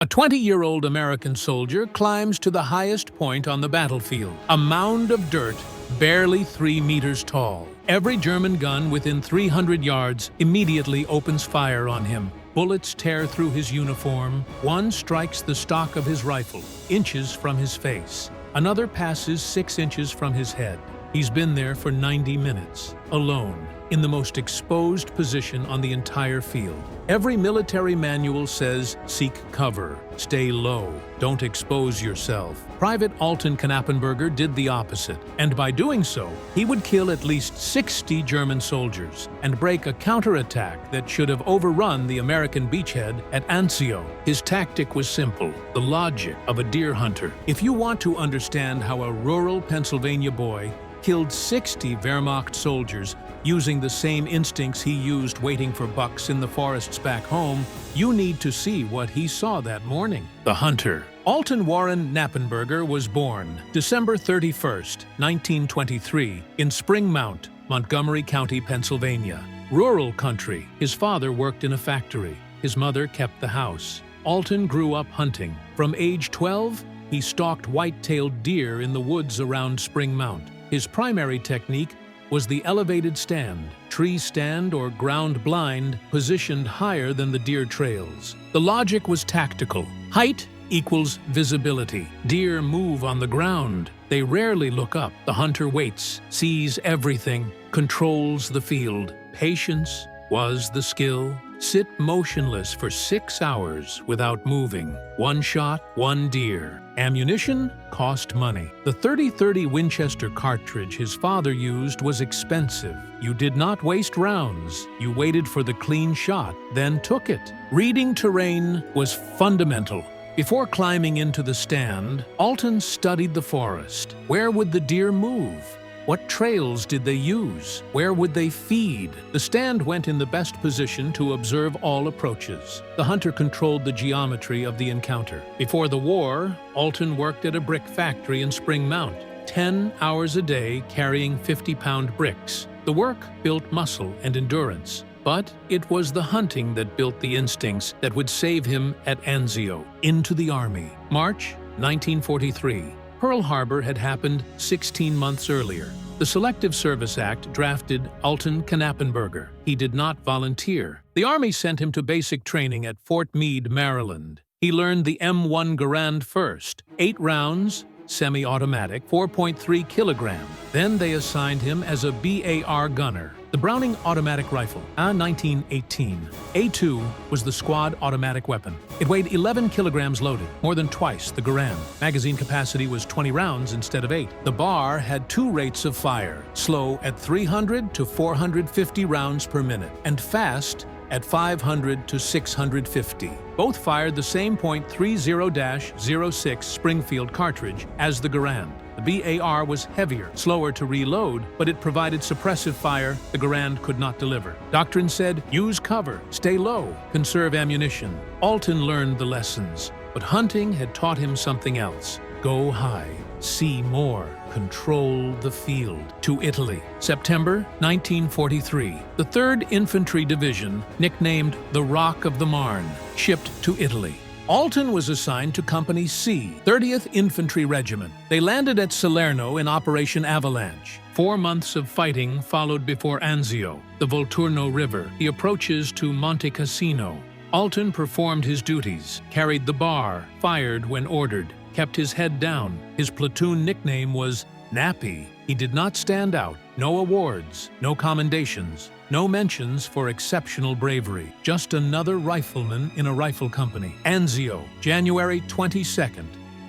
A 20-year-old American soldier climbs to the highest point on the battlefield, a mound of dirt barely 3 meters tall. Every German gun within 300 yards immediately opens fire on him. Bullets tear through his uniform. One strikes the stock of his rifle, inches from his face. Another passes 6 inches from his head. He's been there for 90 minutes, alone, in the most exposed position on the entire field. Every military manual says, seek cover, stay low, don't expose yourself. Private Alton Knappenberger did the opposite, and by doing so, he would kill at least 60 German soldiers and break a counterattack that should have overrun the American beachhead at Anzio. His tactic was simple, the logic of a deer hunter. If you want to understand how a rural Pennsylvania boy killed 60 Wehrmacht soldiers using the same instincts he used waiting for bucks in the forests back home, you need to see what he saw that morning. The hunter. Alton Warren Knappenberger was born December 31st, 1923, in Spring Mount, Montgomery County, Pennsylvania. Rural country. His father worked in a factory. His mother kept the house. Alton grew up hunting. From age 12, he stalked white-tailed deer in the woods around Spring Mount. His primary technique was the elevated stand, tree stand or ground blind, positioned higher than the deer trails. The logic was tactical. Height equals visibility. Deer move on the ground. They rarely look up. The hunter waits, sees everything, controls the field. Patience was the skill. Sit motionless for 6 hours without moving. One shot, one deer. Ammunition cost money. The .30-30 Winchester cartridge his father used was expensive. You did not waste rounds. You waited for the clean shot, then took it. Reading terrain was fundamental. Before climbing into the stand, Alton studied the forest. Where would the deer move? What trails did they use? Where would they feed? The stand went in the best position to observe all approaches. The hunter controlled the geometry of the encounter. Before the war, Alton worked at a brick factory in Spring Mount, 10 hours a day carrying 50-pound bricks. The work built muscle and endurance. But it was the hunting that built the instincts that would save him at Anzio. Into the Army. March 1943. Pearl Harbor had happened 16 months earlier. The Selective Service Act drafted Alton Knappenberger. He did not volunteer. The Army sent him to basic training at Fort Meade, Maryland. He learned the M1 Garand first, 8 rounds, semi-automatic, 4.3 kilogram. Then they assigned him as a BAR gunner. The Browning automatic rifle, a 1918. A2 was the squad automatic weapon. It weighed 11 kilograms loaded, more than twice the Garand. Magazine capacity was 20 rounds instead of 8. The BAR had 2 rates of fire, slow at 300 to 450 rounds per minute, and fast at 500 to 650. Both fired the same .30-06 Springfield cartridge as the Garand. The BAR was heavier, slower to reload, but it provided suppressive fire the Garand could not deliver. Doctrine said, use cover, stay low, conserve ammunition. Alton learned the lessons, but hunting had taught him something else. Go high, see more, control the field. To Italy. September 1943. The 3rd Infantry Division, nicknamed the Rock of the Marne, shipped to Italy. Alton was assigned to Company C, 30th Infantry Regiment. They landed at Salerno in Operation Avalanche. 4 months of fighting followed before Anzio, the Volturno River, the approaches to Monte Cassino. Alton performed his duties, carried the bar, fired when ordered, kept his head down. His platoon nickname was Nappy. He did not stand out. No awards, no commendations, no mentions for exceptional bravery. Just another rifleman in a rifle company. Anzio, January 22nd,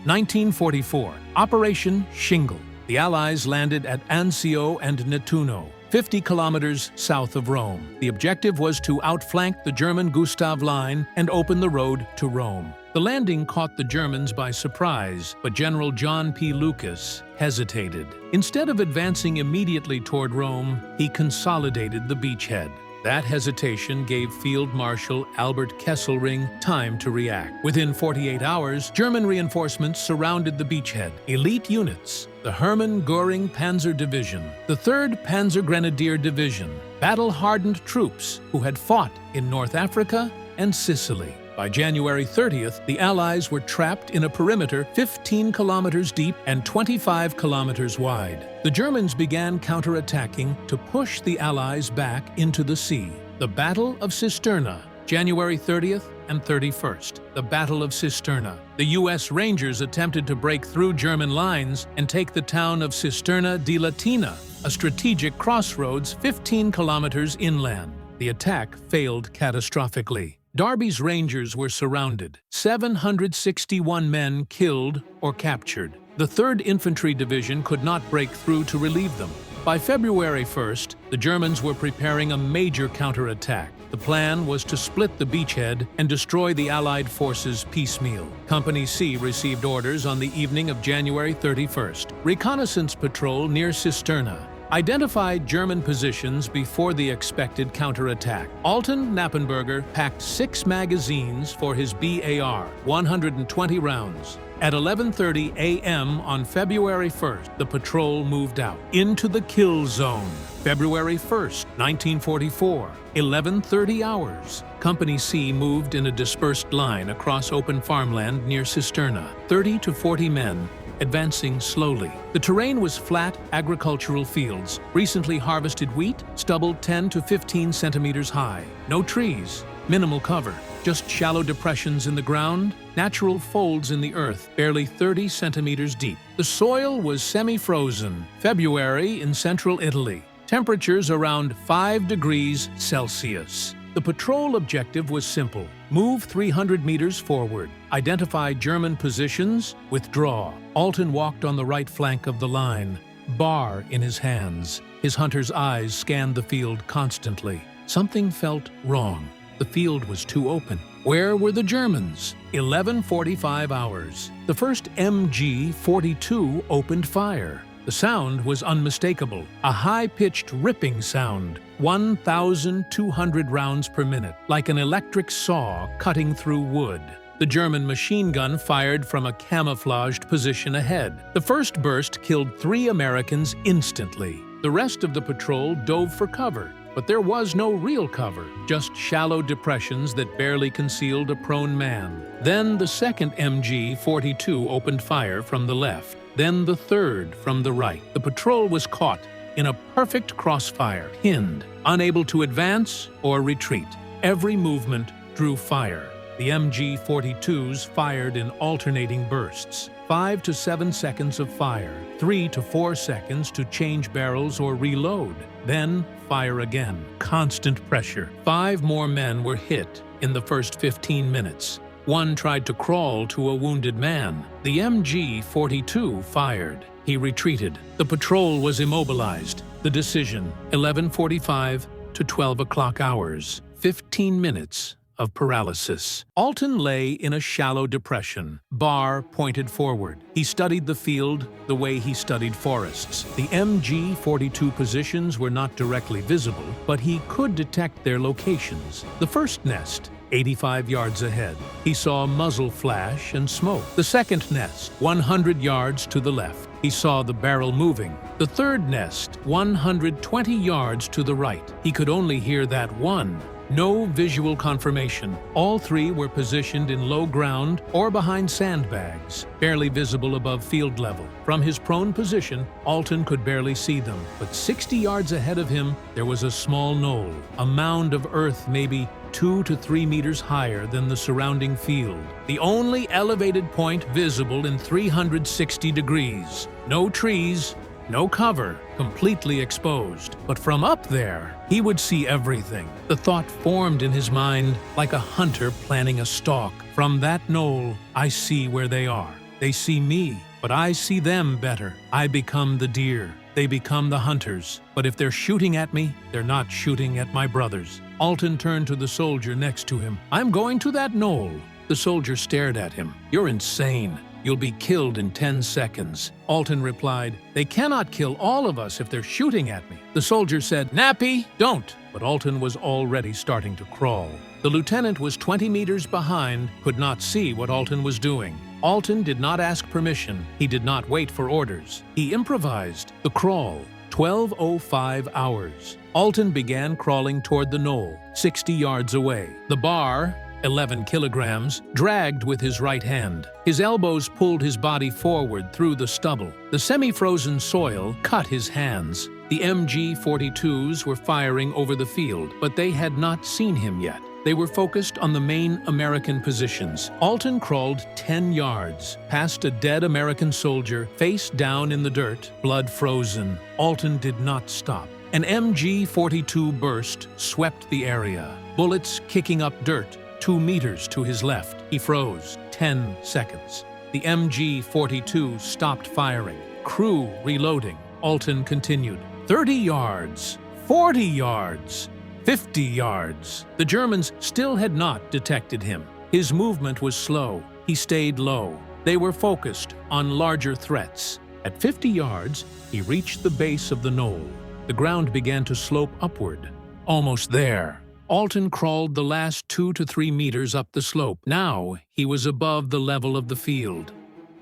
1944. Operation Shingle. The Allies landed at Anzio and Nettuno, 50 kilometers south of Rome. The objective was to outflank the German Gustav Line and open the road to Rome. The landing caught the Germans by surprise, but General John P. Lucas hesitated. Instead of advancing immediately toward Rome, he consolidated the beachhead. That hesitation gave Field Marshal Albert Kesselring time to react. Within 48 hours, German reinforcements surrounded the beachhead. Elite units, the Hermann Göring Panzer Division, the 3rd Panzer Grenadier Division, battle-hardened troops who had fought in North Africa and Sicily. By January 30th, the Allies were trapped in a perimeter 15 kilometers deep and 25 kilometers wide. The Germans began counterattacking to push the Allies back into the sea. The Battle of Cisterna, January 30th and 31st. The Battle of Cisterna. The U.S. Rangers attempted to break through German lines and take the town of Cisterna di Latina, a strategic crossroads 15 kilometers inland. The attack failed catastrophically. Darby's Rangers were surrounded. 761 men killed or captured. The 3rd Infantry Division could not break through to relieve them. By February 1st, the Germans were preparing a major counterattack. The plan was to split the beachhead and destroy the Allied forces piecemeal. Company C received orders on the evening of January 31st. Reconnaissance patrol near Cisterna identified German positions before the expected counterattack. Alton Knappenberger packed 6 magazines for his BAR, 120 rounds. At 11:30 a.m. on February 1st, the patrol moved out into the kill zone. February 1st, 1944, 11:30 hours. Company C moved in a dispersed line across open farmland near Cisterna, 30 to 40 men, advancing slowly. The terrain was flat, agricultural fields, recently harvested wheat, stubble 10 to 15 centimeters high. No trees, minimal cover, just shallow depressions in the ground, natural folds in the earth, barely 30 centimeters deep. The soil was semi-frozen. February in central Italy. Temperatures around 5 degrees Celsius. The patrol objective was simple. Move 300 meters forward. Identify German positions. Withdraw. Alton walked on the right flank of the line, bar in his hands. His hunter's eyes scanned the field constantly. Something felt wrong. The field was too open. Where were the Germans? 11:45 hours. The first MG-42 opened fire. The sound was unmistakable, a high-pitched ripping sound, 1,200 rounds per minute, like an electric saw cutting through wood. The German machine gun fired from a camouflaged position ahead. The first burst killed 3 Americans instantly. The rest of the patrol dove for cover, but there was no real cover, just shallow depressions that barely concealed a prone man. Then the second MG-42 opened fire from the left. Then the third from the right. The patrol was caught in a perfect crossfire, pinned, unable to advance or retreat. Every movement drew fire. The MG-42s fired in alternating bursts. 5 to 7 seconds of fire, 3 to 4 seconds to change barrels or reload. Then fire again. Constant pressure. 5 more men were hit in the first 15 minutes. One tried to crawl to a wounded man. The MG-42 fired. He retreated. The patrol was immobilized. The decision, 11:45 to 12 o'clock hours. 15 minutes of paralysis. Alton lay in a shallow depression, bar pointed forward. He studied the field the way he studied forests. The MG-42 positions were not directly visible, but he could detect their locations. The first nest, 85 yards ahead. He saw muzzle flash and smoke. The second nest, 100 yards to the left. He saw the barrel moving. The third nest, 120 yards to the right. He could only hear that one. No visual confirmation. All 3 were positioned in low ground or behind sandbags, barely visible above field level. From his prone position, Alton could barely see them, but 60 yards ahead of him, there was a small knoll, a mound of earth maybe 2 to 3 meters higher than the surrounding field. The only elevated point visible in 360 degrees. No trees, no cover, completely exposed. But from up there, he would see everything. The thought formed in his mind like a hunter planning a stalk. From that knoll, I see where they are. They see me, but I see them better. I become the deer. They become the hunters. But if they're shooting at me, they're not shooting at my brothers. Alton turned to the soldier next to him. I'm going to that knoll. The soldier stared at him. You're insane. You'll be killed in 10 seconds. Alton replied, they cannot kill all of us if they're shooting at me. The soldier said, Nappy, don't. But Alton was already starting to crawl. The lieutenant was 20 meters behind, could not see what Alton was doing. Alton did not ask permission. He did not wait for orders. He improvised. The crawl, 12:05 hours. Alton began crawling toward the knoll, 60 yards away. The bar, 11 kilograms, dragged with his right hand. His elbows pulled his body forward through the stubble. The semi-frozen soil cut his hands. The MG-42s were firing over the field, but they had not seen him yet. They were focused on the main American positions. Alton crawled 10 yards, past a dead American soldier, face down in the dirt, blood frozen. Alton did not stop. An MG-42 burst swept the area, bullets kicking up dirt 2 meters to his left. He froze. 10 seconds. The MG-42 stopped firing. Crew reloading. Alton continued. 30 yards. 40 yards. 50 yards. The Germans still had not detected him. His movement was slow. He stayed low. They were focused on larger threats. At 50 yards, he reached the base of the knoll. The ground began to slope upward. Almost there. Alton crawled the last 2 to 3 meters up the slope. Now, he was above the level of the field.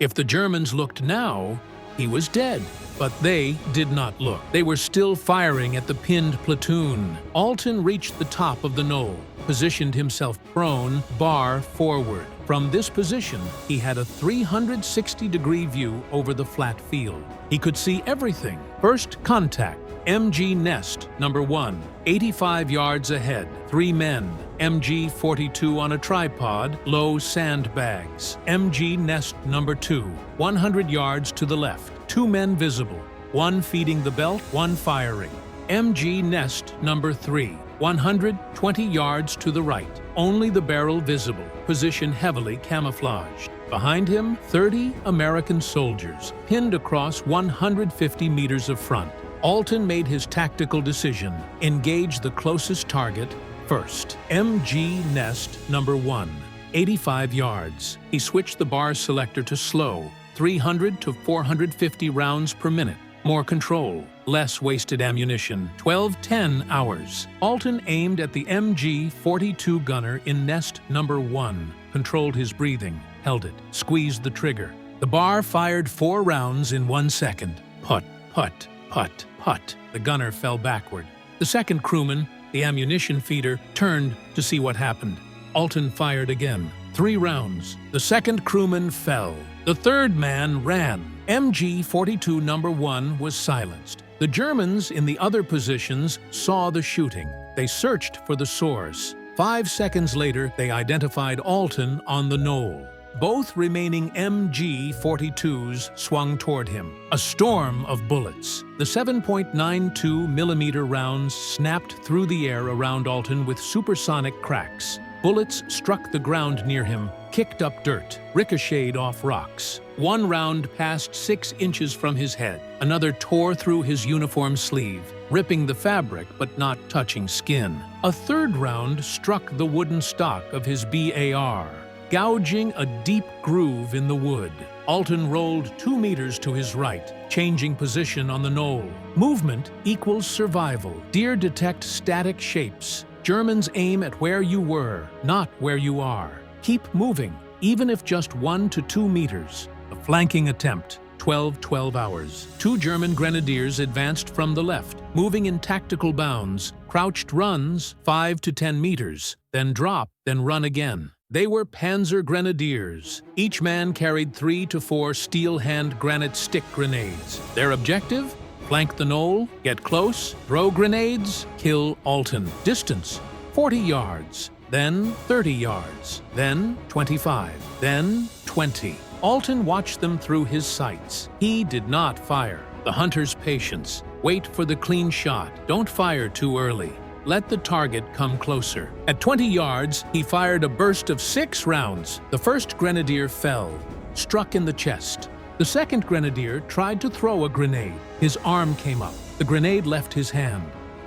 If the Germans looked now, he was dead. But they did not look. They were still firing at the pinned platoon. Alton reached the top of the knoll, positioned himself prone, bar forward. From this position, he had a 360-degree view over the flat field. He could see everything. First contact. MG Nest, number 1, 85 yards ahead. 3 men. MG-42 on a tripod, low sandbags. MG Nest number 2, 100 yards to the left. 2 men visible, 1 feeding the belt, 1 firing. MG Nest number 3, 120 yards to the right. Only the barrel visible, position heavily camouflaged. Behind him, 30 American soldiers, pinned across 150 meters of front. Alton made his tactical decision. Engage the closest target first. MG Nest number 1, 85 yards. He switched the bar selector to slow, 300 to 450 rounds per minute. More control, less wasted ammunition. 12-10 hours. Alton aimed at the MG-42 gunner in nest number 1, controlled his breathing, held it, squeezed the trigger. The bar fired 4 rounds in 1 second. Put, put, put, put. The gunner fell backward. The second crewman, the ammunition feeder, turned to see what happened. Alton fired again. 3 rounds. The second crewman fell. The third man ran. MG-42 number 1 was silenced. The Germans in the other positions saw the shooting. They searched for the source. 5 seconds later, they identified Alton on the knoll. Both remaining MG-42s swung toward him. A storm of bullets. The 7.92 millimeter rounds snapped through the air around Alton with supersonic cracks. Bullets struck the ground near him, kicked up dirt, ricocheted off rocks. 1 round passed 6 inches from his head. Another tore through his uniform sleeve, ripping the fabric but not touching skin. A third round struck the wooden stock of his BAR, gouging a deep groove in the wood. Alton rolled 2 meters to his right, changing position on the knoll. Movement equals survival. Deer detect static shapes. Germans aim at where you were, not where you are. Keep moving, even if just 1 to 2 meters. A flanking attempt, 12 hours. 2 German grenadiers advanced from the left, moving in tactical bounds, crouched runs, 5 to 10 meters, then drop, then run again. They were Panzer Grenadiers. Each man carried 3 to 4 steel hand granite stick grenades. Their objective? Flank the knoll, get close, throw grenades, kill Alton. Distance, 40 yards, then 30 yards, then 25, then 20. Alton watched them through his sights. He did not fire. The hunter's patience. Wait for the clean shot. Don't fire too early. Let the target come closer. At 20 yards, he fired a burst of 6 rounds. The first grenadier fell, struck in the chest. The second grenadier tried to throw a grenade. His arm came up. The grenade left his hand.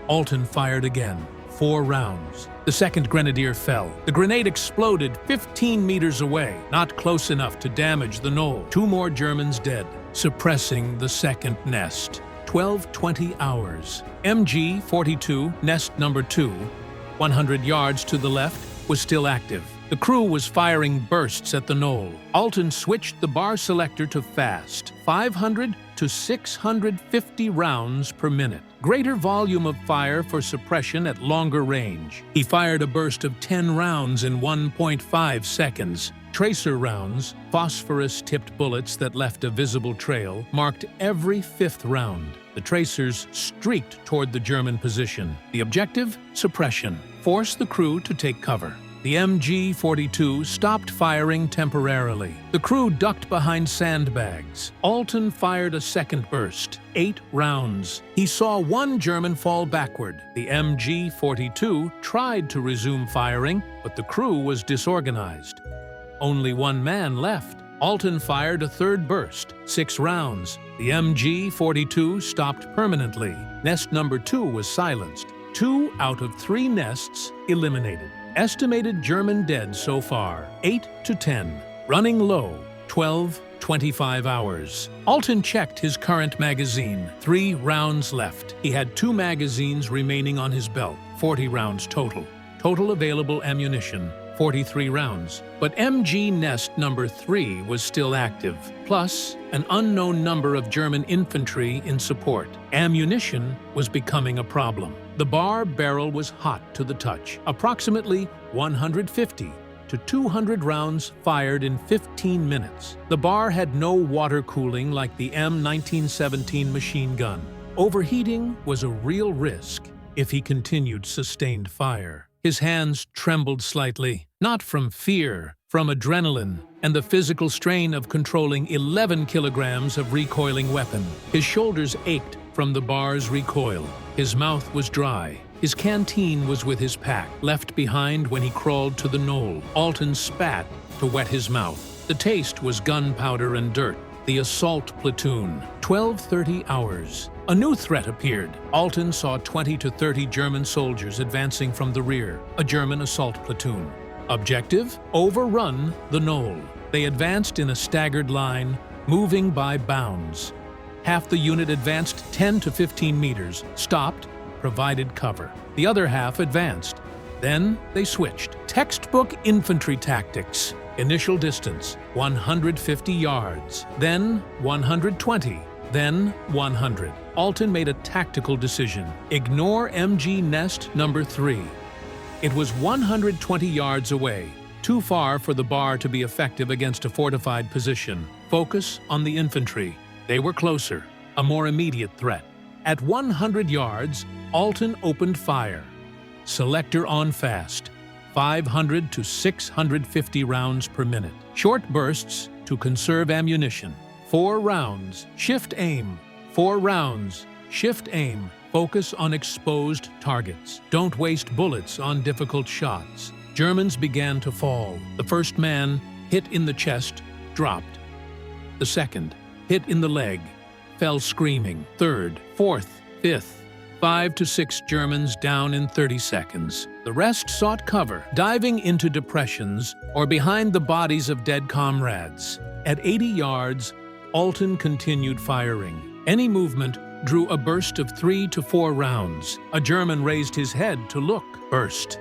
Alton fired again. 4 rounds. The second grenadier fell. The grenade exploded 15 meters away, not close enough to damage the knoll. 2 more Germans dead, suppressing the second nest. 12-20 hours. MG-42, nest number 2, 100 yards to the left, was still active. The crew was firing bursts at the knoll. Alton switched the bar selector to fast, 500 to 650 rounds per minute. Greater volume of fire for suppression at longer range. He fired a burst of 10 rounds in 1.5 seconds. Tracer rounds, phosphorus-tipped bullets that left a visible trail, marked every fifth round. The tracers streaked toward the German position. The objective? Suppression. Force the crew to take cover. The MG-42 stopped firing temporarily. The crew ducked behind sandbags. Alton fired a second burst, 8 rounds. He saw one German fall backward. The MG-42 tried to resume firing, but the crew was disorganized. Only one man left. Alton fired a third burst, 6 rounds. The MG-42 stopped permanently. Nest number 2 was silenced. 2 out of 3 nests eliminated. Estimated German dead so far, 8 to 10. Running low, 12-25 hours. Alton checked his current magazine, 3 rounds left. He had 2 magazines remaining on his belt, 40 rounds total. Total available ammunition, 43 rounds. But MG Nest number 3 was still active, plus an unknown number of German infantry in support. Ammunition was becoming a problem. The bar barrel was hot to the touch, approximately 150 to 200 rounds fired in 15 minutes. The bar had no water cooling like the M1917 machine gun. Overheating was a real risk if he continued sustained fire. His hands trembled slightly, not from fear, from adrenaline and the physical strain of controlling 11 kilograms of recoiling weapon. His shoulders ached from the bar's recoil. His mouth was dry. His canteen was with his pack, left behind when he crawled to the knoll. Alton spat to wet his mouth. The taste was gunpowder and dirt. The assault platoon. 12:30 hours. A new threat appeared. Alton saw 20 to 30 German soldiers advancing from the rear. A German assault platoon. Objective? Overrun the knoll. They advanced in a staggered line, moving by bounds. Half the unit advanced 10 to 15 meters, stopped, provided cover. The other half advanced. Then they switched. Textbook infantry tactics. Initial distance, 150 yards. Then 120. Then 100. Alton made a tactical decision. Ignore MG Nest number 3. It was 120 yards away, too far for the bar to be effective against a fortified position. Focus on the infantry. They were closer, a more immediate threat. At 100 yards, Alton opened fire. Selector on fast, 500 to 650 rounds per minute. Short bursts to conserve ammunition. 4 rounds, shift aim. 4 rounds, shift aim. Focus on exposed targets. Don't waste bullets on difficult shots. Germans began to fall. The first man, hit in the chest, dropped. The second, hit in the leg, fell screaming. Third, fourth, fifth, 5 to 6 Germans down in 30 seconds. The rest sought cover, diving into depressions or behind the bodies of dead comrades. At 80 yards, Alton continued firing. Any movement drew a burst of 3 to 4 rounds. A German raised his head to look. Burst.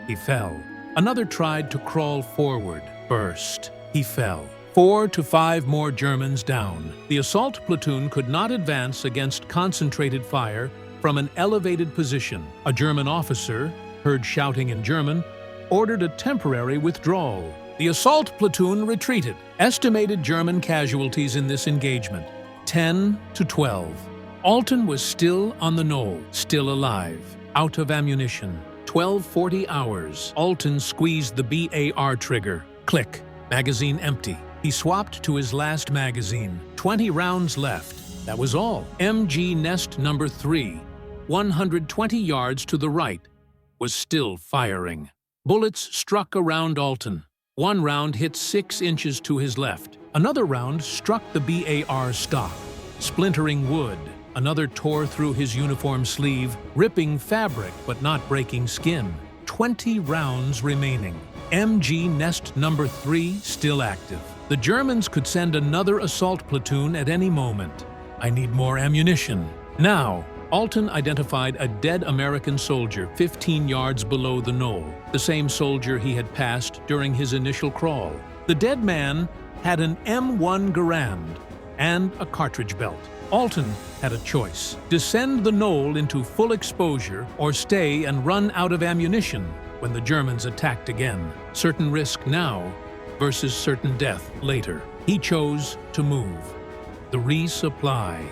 He fell. Another tried to crawl forward. Burst. He fell. 4 to 5 more Germans down. The assault platoon could not advance against concentrated fire from an elevated position. A German officer, heard shouting in German, ordered a temporary withdrawal. The assault platoon retreated. Estimated German casualties in this engagement, 10 to 12. Alton was still on the knoll, still alive, out of ammunition. 12:40 hours. Alton squeezed the BAR trigger. Click. Magazine empty. He swapped to his last magazine. 20 rounds left. That was all. MG Nest number 3, 120 yards to the right, was still firing. Bullets struck around Alton. One round hit 6 inches to his left. Another round struck the BAR stock, splintering wood. Another tore through his uniform sleeve, ripping fabric but not breaking skin. 20 rounds remaining. MG Nest number 3 still active. The Germans could send another assault platoon at any moment. I need more ammunition. Now, Alton identified a dead American soldier 15 yards below the knoll, the same soldier he had passed during his initial crawl. The dead man had an M1 Garand and a cartridge belt. Alton had a choice: descend the knoll into full exposure or stay and run out of ammunition when the Germans attacked again. Certain risk now versus certain death later. He chose to move. The resupply,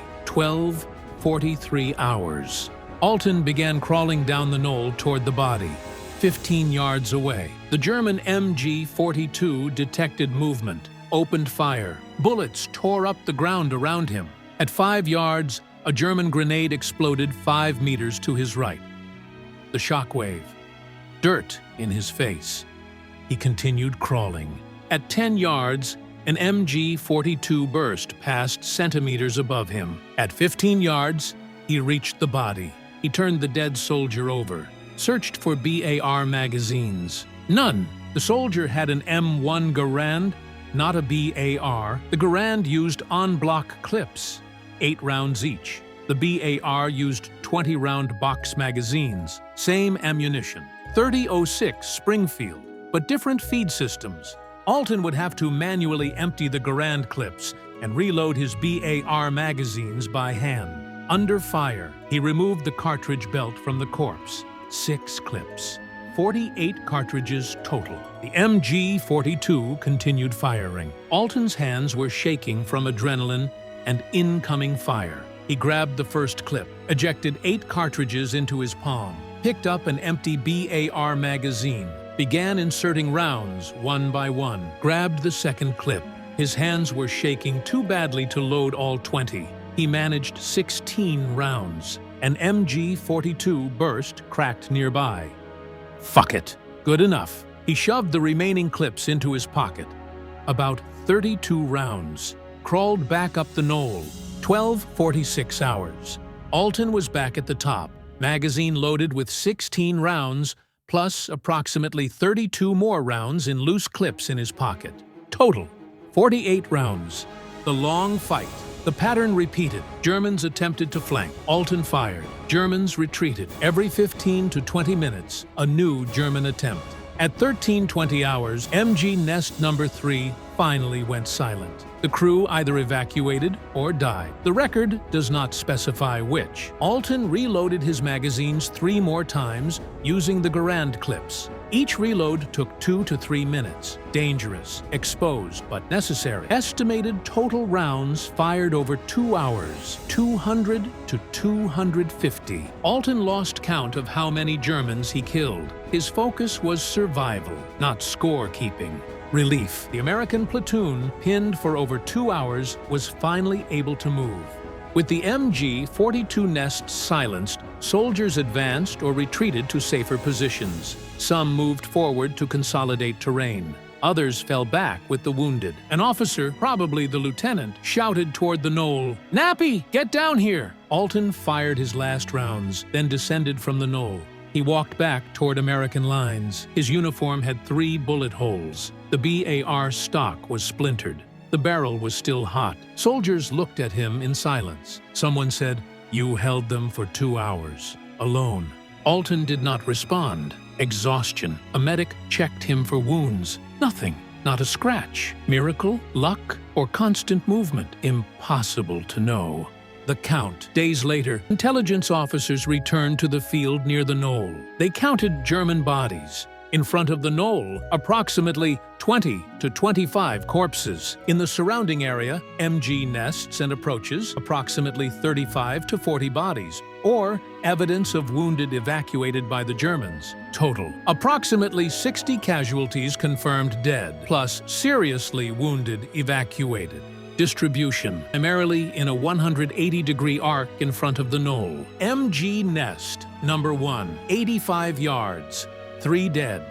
43 hours. Alton began crawling down the knoll toward the body. 15 yards away, the German MG-42 detected movement, opened fire. Bullets tore up the ground around him. At 5 yards, a German grenade exploded 5 meters to his right. The shockwave. Dirt in his face. He continued crawling. At 10 yards, an MG-42 burst past centimeters above him. At 15 yards, he reached the body. He turned the dead soldier over, searched for BAR magazines. None. The soldier had an M1 Garand, not a BAR. The Garand used en-bloc clips, 8 rounds each. The BAR used 20-round box magazines, same ammunition. 3006 Springfield, but different feed systems. Alton would have to manually empty the Garand clips and reload his BAR magazines by hand. Under fire, he removed the cartridge belt from the corpse. 6 clips. 48 cartridges total. The MG-42 continued firing. Alton's hands were shaking from adrenaline and incoming fire. He grabbed the first clip, ejected 8 cartridges into his palm, picked up an empty BAR magazine, began inserting rounds one by one, grabbed the second clip. His hands were shaking too badly to load all 20. He managed 16 rounds. An MG-42 burst cracked nearby. Fuck it. Good enough. He shoved the remaining clips into his pocket. About 32 rounds. Crawled back up the knoll. 46 hours. Alton was back at the top, magazine loaded with 16 rounds, plus approximately 32 more rounds in loose clips in his pocket. Total, 48 rounds. The long fight. The pattern repeated. Germans attempted to flank. Alton fired. Germans retreated. Every 15 to 20 minutes, a new German attempt. At 13:20 hours, MG Nest number 3 finally went silent. The crew either evacuated or died. The record does not specify which. Alton reloaded his magazines 3 more times using the Garand clips. Each reload took 2 to 3 minutes. Dangerous, exposed, but necessary. Estimated total rounds fired over 2 hours, 200 to 250. Alton lost count of how many Germans he killed. His focus was survival, not score-keeping. Relief. The American platoon, pinned for over 2 hours, was finally able to move. With the MG-42 nests silenced, soldiers advanced or retreated to safer positions. Some moved forward to consolidate terrain. Others fell back with the wounded. An officer, probably the lieutenant, shouted toward the knoll, "Nappy, get down here!" Alton fired his last rounds, then descended from the knoll. He walked back toward American lines. His uniform had 3 bullet holes. The BAR stock was splintered. The barrel was still hot. Soldiers looked at him in silence. Someone said, "You held them for 2 hours, alone." Alton did not respond. Exhaustion. A medic checked him for wounds. Nothing. Not a scratch. Miracle? Luck? Or constant movement? Impossible to know. The count. Days later, intelligence officers returned to the field near the knoll. They counted German bodies. In front of the knoll, approximately 20 to 25 corpses. In the surrounding area, MG nests and approaches, approximately 35 to 40 bodies, or evidence of wounded evacuated by the Germans. Total, approximately 60 casualties confirmed dead, plus seriously wounded evacuated. Distribution, primarily in a 180-degree arc in front of the knoll. MG Nest, number 1, 85 yards, 3 dead.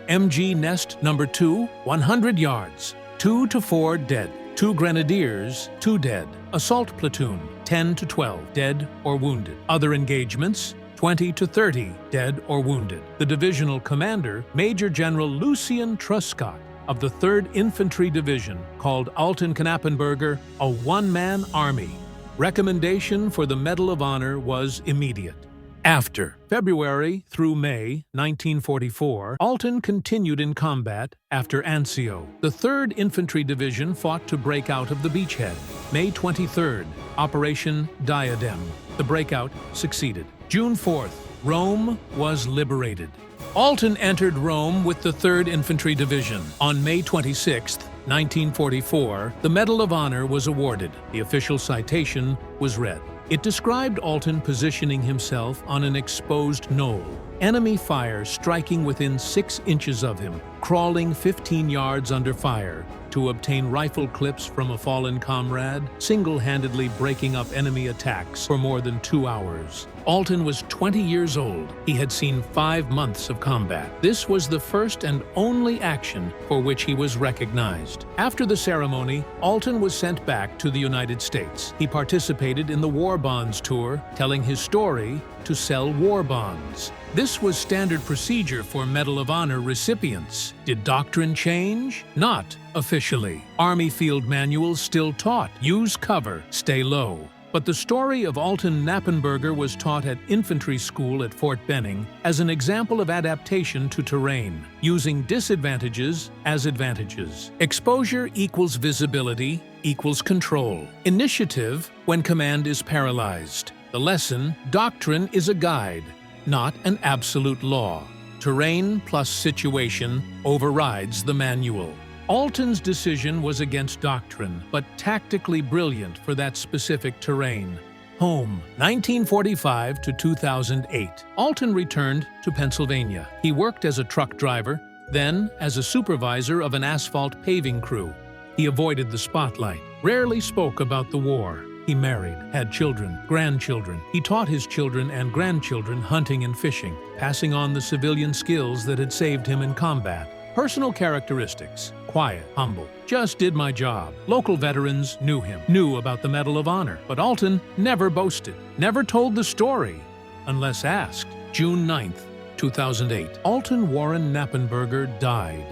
MG Nest number 2, 100 yards, 2 to 4 dead. 2 grenadiers, 2 dead. Assault platoon, 10 to 12, dead or wounded. Other engagements, 20 to 30, dead or wounded. The divisional commander, Major General Lucien Truscott, of the 3rd Infantry Division, called Alton Knappenberger a one-man army. Recommendation for the Medal of Honor was immediate. After February through May 1944, Alton continued in combat after Anzio. The 3rd Infantry Division fought to break out of the beachhead. May 23rd, Operation Diadem. The breakout succeeded. June 4th, Rome was liberated. Alton entered Rome with the 3rd Infantry Division. On May 26, 1944, the Medal of Honor was awarded. The official citation was read. It described Alton positioning himself on an exposed knoll, enemy fire striking within 6 inches of him, crawling 15 yards under fire to obtain rifle clips from a fallen comrade, single-handedly breaking up enemy attacks for more than 2 hours. Alton was 20 years old. He had seen 5 months of combat. This was the first and only action for which he was recognized. After the ceremony, Alton was sent back to the United States. He participated in the War Bonds Tour, telling his story to sell war bonds. This was standard procedure for Medal of Honor recipients. Did doctrine change? Not officially. Army field manuals still taught, use cover, stay low. But the story of Alton Knappenberger was taught at infantry school at Fort Benning as an example of adaptation to terrain, using disadvantages as advantages. Exposure equals visibility equals control. Initiative when command is paralyzed. The lesson, doctrine is a guide, not an absolute law. Terrain plus situation overrides the manual. Alton's decision was against doctrine, but tactically brilliant for that specific terrain. Home, 1945 to 2008. Alton returned to Pennsylvania. He worked as a truck driver, then as a supervisor of an asphalt paving crew. He avoided the spotlight, rarely spoke about the war. He married, had children, grandchildren. He taught his children and grandchildren hunting and fishing, passing on the civilian skills that had saved him in combat. Personal characteristics: quiet, humble, just did my job. Local veterans knew him, knew about the Medal of Honor, but Alton never boasted, never told the story, unless asked. June 9th, 2008. Alton Warren Knappenberger died.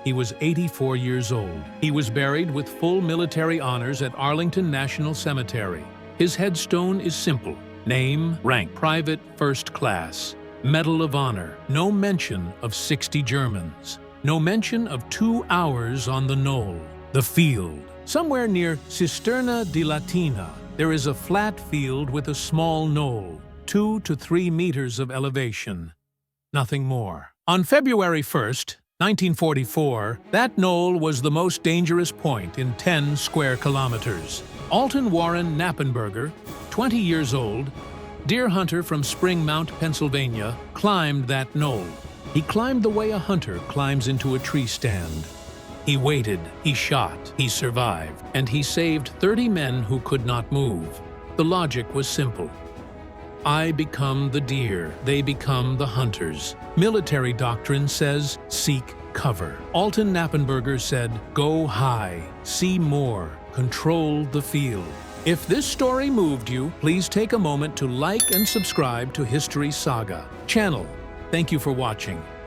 He was 84 years old. He was buried with full military honors at Arlington National Cemetery. His headstone is simple: name, rank, private, first class. Medal of Honor. No mention of 60 Germans. No mention of 2 hours on the knoll. The field. Somewhere near Cisterna di Latina, there is a flat field with a small knoll, 2 to 3 meters of elevation. Nothing more. On February 1st, 1944, that knoll was the most dangerous point in 10 square kilometers. Alton Warren Knappenberger, 20 years old, deer hunter from Spring Mount, Pennsylvania, climbed that knoll. He climbed the way a hunter climbs into a tree stand. He waited, he shot, he survived, and he saved 30 men who could not move. The logic was simple. I become the deer, they become the hunters. Military doctrine says, seek cover. Alton Knappenberger said, go high, see more, control the field. If this story moved you, please take a moment to like and subscribe to History Saga channel. Thank you for watching.